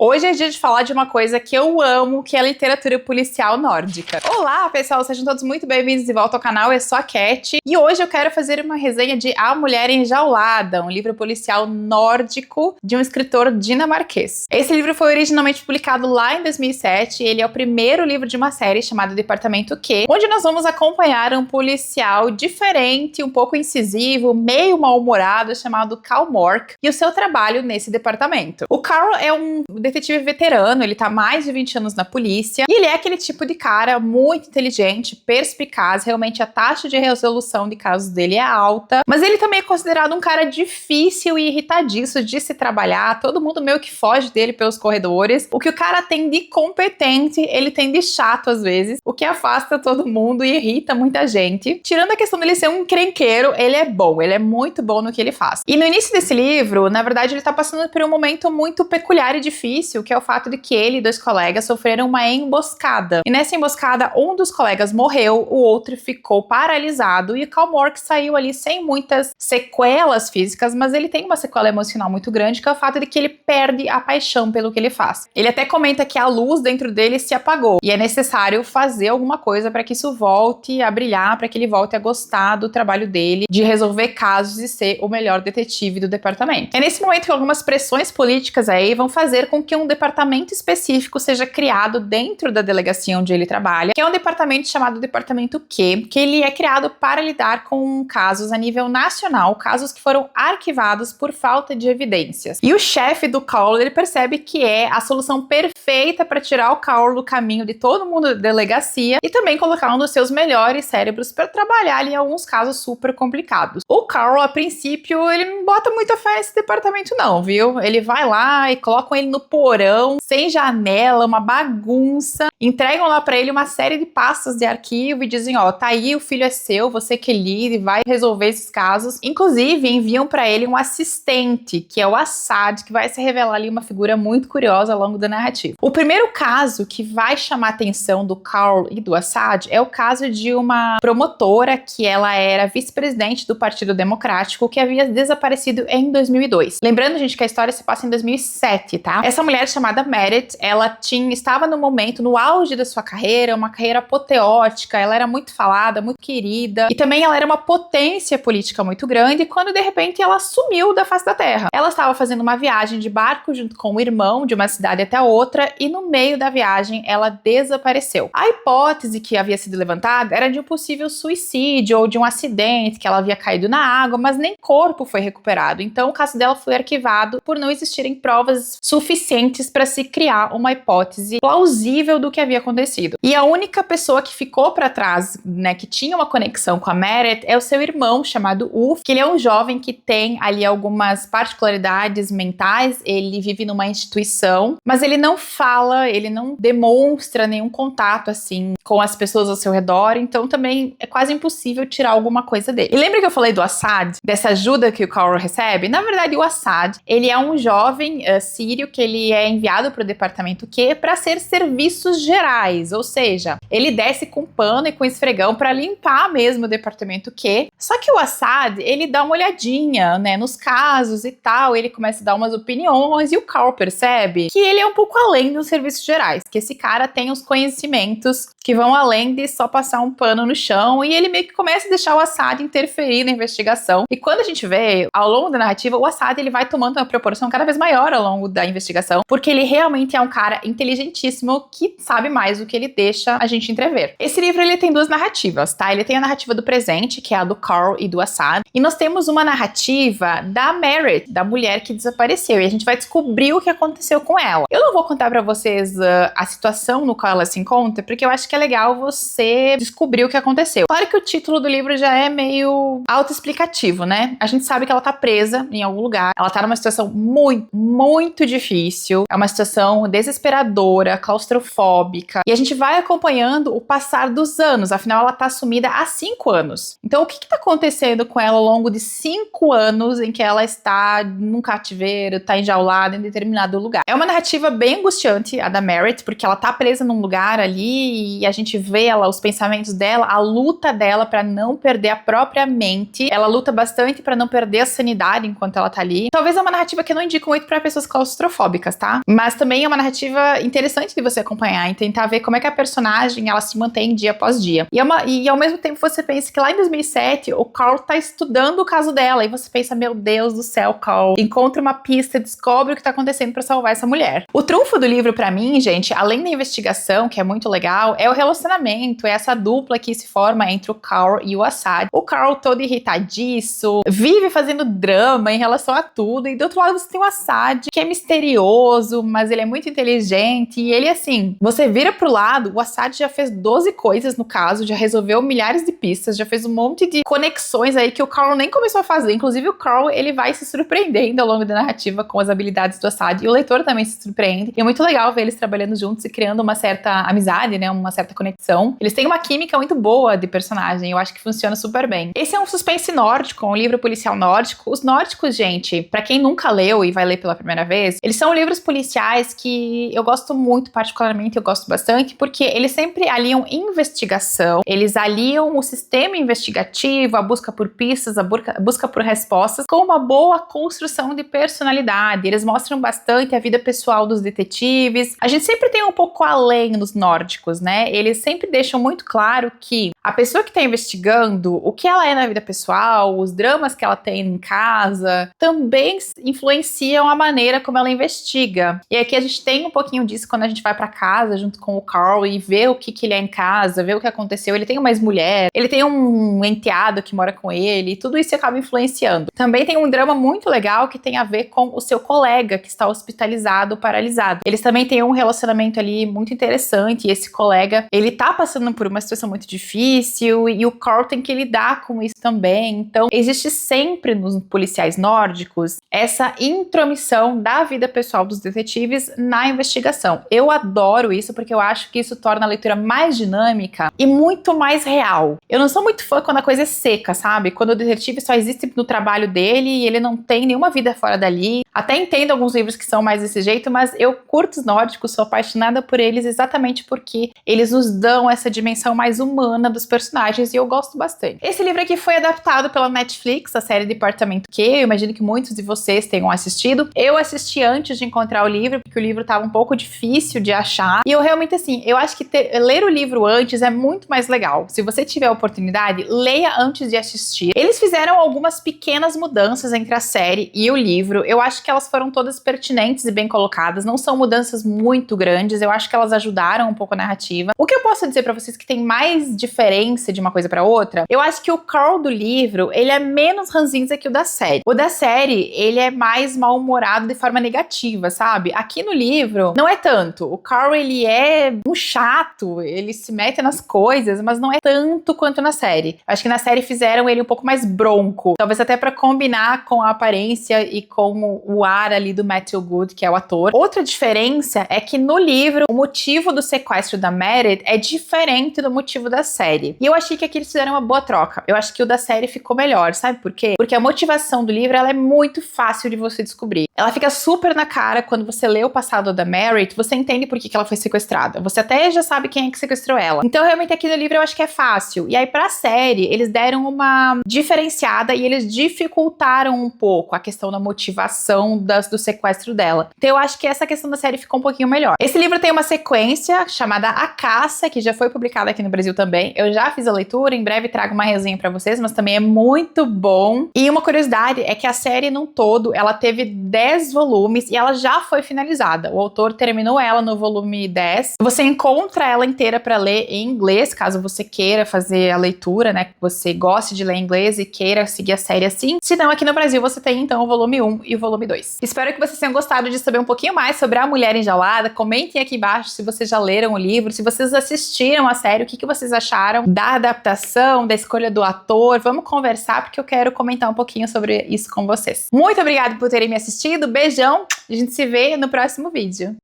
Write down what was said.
Hoje é dia de falar de uma coisa que eu amo, que é a literatura policial nórdica. Olá, pessoal, sejam todos muito bem-vindos de volta ao canal, eu sou a Cat, e hoje eu quero fazer uma resenha de A Mulher Enjaulada, um livro policial nórdico de um escritor dinamarquês. Esse livro foi originalmente publicado lá em 2007, e ele é o primeiro livro de uma série chamada Departamento Q, onde nós vamos acompanhar um policial diferente, um pouco incisivo, meio mal-humorado, chamado Carl Mork, e o seu trabalho nesse departamento. O Carl é um detetive veterano, ele tá há mais de 20 anos na polícia, e ele é aquele tipo de cara muito inteligente, perspicaz, realmente a taxa de resolução de casos dele é alta, mas ele também é considerado um cara difícil e irritadiço de se trabalhar, todo mundo meio que foge dele pelos corredores. O que o cara tem de competente, ele tem de chato às vezes, o que afasta todo mundo e irrita muita gente. Tirando a questão dele ser um encrenqueiro, ele é bom, ele é muito bom no que ele faz. E no início desse livro, na verdade, ele tá passando por um momento muito peculiar e difícil, que é o fato de que ele e dois colegas sofreram uma emboscada. E nessa emboscada, um dos colegas morreu, o outro ficou paralisado e o Carl Mork saiu ali sem muitas sequelas físicas, mas ele tem uma sequela emocional muito grande, que é o fato de que ele perde a paixão pelo que ele faz. Ele até comenta que a luz dentro dele se apagou e é necessário fazer alguma coisa para que isso volte a brilhar, para que ele volte a gostar do trabalho dele, de resolver casos e ser o melhor detetive do departamento. É nesse momento que algumas pressões políticas aí vão fazer com que um departamento específico seja criado dentro da delegacia onde ele trabalha, que é um departamento chamado Departamento Q, que ele é criado para lidar com casos a nível nacional, casos que foram arquivados por falta de evidências. E o chefe do Carl, ele percebe que é a solução perfeita para tirar o Carl do caminho de todo mundo da delegacia e também colocar um dos seus melhores cérebros para trabalhar em alguns casos super complicados. O Carl, a princípio, ele não bota muita fé nesse departamento não, viu? Ele vai lá e colocam ele no porão, sem janela, uma bagunça, entregam lá pra ele uma série de pastas de arquivo e dizem, ó, tá aí, o filho é seu, você que lide, vai resolver esses casos. Inclusive, enviam pra ele um assistente, que é o Assad, que vai se revelar ali uma figura muito curiosa ao longo da narrativa. O primeiro caso que vai chamar a atenção do Carl e do Assad é o caso de uma promotora que ela era vice-presidente do Partido Democrático, que havia desaparecido em 2002. Lembrando, gente, que a história se passa em 2007, tá? Essa mulher chamada Meredith, ela estava no momento, no auge da sua carreira, uma carreira apoteótica, ela era muito falada, muito querida, e também ela era uma potência política muito grande, quando de repente ela sumiu da face da terra. Ela estava fazendo uma viagem de barco junto com o irmão, de uma cidade até outra, e no meio da viagem ela desapareceu. A hipótese que havia sido levantada era de um possível suicídio ou de um acidente, que ela havia caído na água, mas nem corpo foi recuperado. Então o caso dela foi arquivado por não existirem provas suficientes para se criar uma hipótese plausível do que havia acontecido. E a única pessoa que ficou para trás, né, que tinha uma conexão com a Meredith, é o seu irmão, chamado Ulf, que ele é um jovem que tem ali algumas particularidades mentais, ele vive numa instituição, mas ele não fala, ele não demonstra nenhum contato, assim, com as pessoas ao seu redor, então também é quase impossível tirar alguma coisa dele. E lembra que eu falei do Assad, dessa ajuda que o Carl recebe? Na verdade, o Assad, ele é um jovem sírio que ele é enviado para o departamento Q para ser serviços gerais, ou seja, ele desce com pano e com esfregão para limpar mesmo o departamento Q. Só que o Assad, ele dá uma olhadinha, né, nos casos e tal, ele começa a dar umas opiniões e o Carl percebe que ele é um pouco além dos serviços gerais, que esse cara tem os conhecimentos que vão além de só passar um pano no chão, e ele meio que começa a deixar o Assad interferir na investigação. E quando a gente vê, ao longo da narrativa, o Assad ele vai tomando uma proporção cada vez maior ao longo da investigação, porque ele realmente é um cara inteligentíssimo que sabe mais do que ele deixa a gente entrever. Esse livro ele tem duas narrativas, tá? Ele tem a narrativa do presente, que é a do Carl e do Assad, e nós temos uma narrativa da Meredith, da mulher que desapareceu, e a gente vai descobrir o que aconteceu com ela. Eu não vou contar pra vocês a situação no qual ela se encontra, porque eu acho que é legal você descobrir o que aconteceu. Claro que o título do livro já é meio autoexplicativo, né? A gente sabe que ela tá presa em algum lugar, ela tá numa situação muito difícil, é uma situação desesperadora, claustrofóbica, e a gente vai acompanhando o passar dos anos, afinal ela tá sumida há 5 anos. Então o que tá acontecendo com ela ao longo de 5 anos em que ela está num cativeiro, tá enjaulada em determinado lugar? É uma narrativa bem angustiante, a da Meredith, porque ela tá presa num lugar ali e a gente vê ela, os pensamentos dela, a luta dela pra não perder a própria mente. Ela luta bastante pra não perder a sanidade enquanto ela tá ali. Talvez é uma narrativa que eu não indico muito pra pessoas claustrofóbicas, dicas, tá? Mas também é uma narrativa interessante de você acompanhar e tentar ver como é que a personagem, ela se mantém dia após dia. E ao mesmo tempo você pensa que lá em 2007 o Carl tá estudando o caso dela e você pensa, meu Deus do céu, Carl, encontra uma pista, descobre o que tá acontecendo pra salvar essa mulher. O trunfo do livro pra mim, gente, além da investigação, que é muito legal, é o relacionamento, é essa dupla que se forma entre o Carl e o Assad. O Carl todo irritadiço, vive fazendo drama em relação a tudo, e do outro lado você tem o Assad, que é misterioso, mas ele é muito inteligente, e ele, assim, você vira pro lado, o Assad já fez 12 coisas no caso, já resolveu milhares de pistas, já fez um monte de conexões aí que o Carl nem começou a fazer. Inclusive o Carl, ele vai se surpreendendo ao longo da narrativa com as habilidades do Assad, e o leitor também se surpreende, e é muito legal ver eles trabalhando juntos e criando uma certa amizade, né, uma certa conexão. Eles têm uma química muito boa de personagem, eu acho que funciona super bem. Esse é um suspense nórdico, um livro policial nórdico. Os nórdicos, gente, pra quem nunca leu e vai ler pela primeira vez, eles são livros policiais que eu gosto muito, particularmente eu gosto bastante, porque eles sempre aliam investigação, eles aliam o sistema investigativo, a busca por pistas, a busca por respostas, com uma boa construção de personalidade. Eles mostram bastante a vida pessoal dos detetives. A gente sempre tem um pouco além nos nórdicos, né? Eles sempre deixam muito claro que a pessoa que está investigando, o que ela é na vida pessoal, os dramas que ela tem em casa, também influenciam a maneira como ela investiga. E aqui a gente tem um pouquinho disso quando a gente vai para casa junto com o Carl e vê o que ele é em casa, vê o que aconteceu. Ele tem uma ex-mulher, ele tem um enteado que mora com ele, e tudo isso acaba influenciando. Também tem um drama muito legal que tem a ver com o seu colega que está hospitalizado, paralisado. Eles também têm um relacionamento ali muito interessante, e esse colega, ele tá passando por uma situação muito difícil, e o Carl tem que lidar com isso também. Então, existe sempre nos policiais nórdicos essa intromissão da vida pessoal dos detetives na investigação. Eu adoro isso porque eu acho que isso torna a leitura mais dinâmica e muito mais real. Eu não sou muito fã quando a coisa é seca, sabe? Quando o detetive só existe no trabalho dele e ele não tem nenhuma vida fora dali. Até entendo alguns livros que são mais desse jeito, mas eu curto os nórdicos, sou apaixonada por eles exatamente porque eles nos dão essa dimensão mais humana dos personagens e eu gosto bastante. Esse livro aqui foi adaptado pela Netflix, a série Departamento Q, eu imagino que muitos de vocês tenham assistido. Eu assisti antes de encontrar o livro, porque o livro estava um pouco difícil de achar, e eu realmente, assim, eu acho que ler o livro antes é muito mais legal. Se você tiver a oportunidade, leia antes de assistir. Eles fizeram algumas pequenas mudanças entre a série e o livro, eu acho que elas foram todas pertinentes e bem colocadas, não são mudanças muito grandes, eu acho que elas ajudaram um pouco a narrativa. O que eu posso dizer pra vocês que tem mais diferença de uma coisa pra outra, eu acho que o Carl do livro, ele é menos ranzinza que o da série. O da série, ele é mais mal-humorado de forma negativa, sabe? Aqui no livro, não é tanto. O Carl, ele é um chato, ele se mete nas coisas, mas não é tanto quanto na série. Acho que na série fizeram ele um pouco mais bronco, talvez até pra combinar com a aparência e com o ar ali do Matthew Goode, que é o ator. Outra diferença é que no livro, o motivo do sequestro da Meredith é diferente do motivo da série. E eu achei que aqui eles fizeram uma boa troca. Eu acho que o da série ficou melhor, sabe por quê? Porque a motivação do livro, ela é muito fácil de você descobrir. Ela fica super na cara quando você lê o passado da Meredith, você entende por que ela foi sequestrada. Você até já sabe quem é que sequestrou ela. Então, realmente, aqui no livro eu acho que é fácil. E aí, pra série, eles deram uma diferenciada e eles dificultaram um pouco a questão da motivação do sequestro dela. Então, eu acho que essa questão da série ficou um pouquinho melhor. Esse livro tem uma sequência chamada A Caça, que já foi publicada aqui no Brasil também. Eu já fiz a leitura, em breve trago uma resenha pra vocês, mas também é muito bom. E uma curiosidade é que a série num todo, ela teve 10 volumes e ela já foi finalizada. O autor terminou ela no volume 10. Você encontra ela inteira pra ler em inglês, caso você queira fazer a leitura, né, que você goste de ler em inglês e queira seguir a série assim. Se não, aqui no Brasil você tem então o volume 1 e o volume 2. Espero que vocês tenham gostado de saber um pouquinho mais sobre A Mulher Enjaulada. Comentem aqui embaixo se vocês já leram o livro, se vocês assistiram a série, o que vocês acharam da adaptação, da escolha do ator. Vamos conversar porque eu quero comentar um pouquinho sobre isso com vocês. Muito obrigada por terem me assistido, beijão, a gente se vê no próximo vídeo.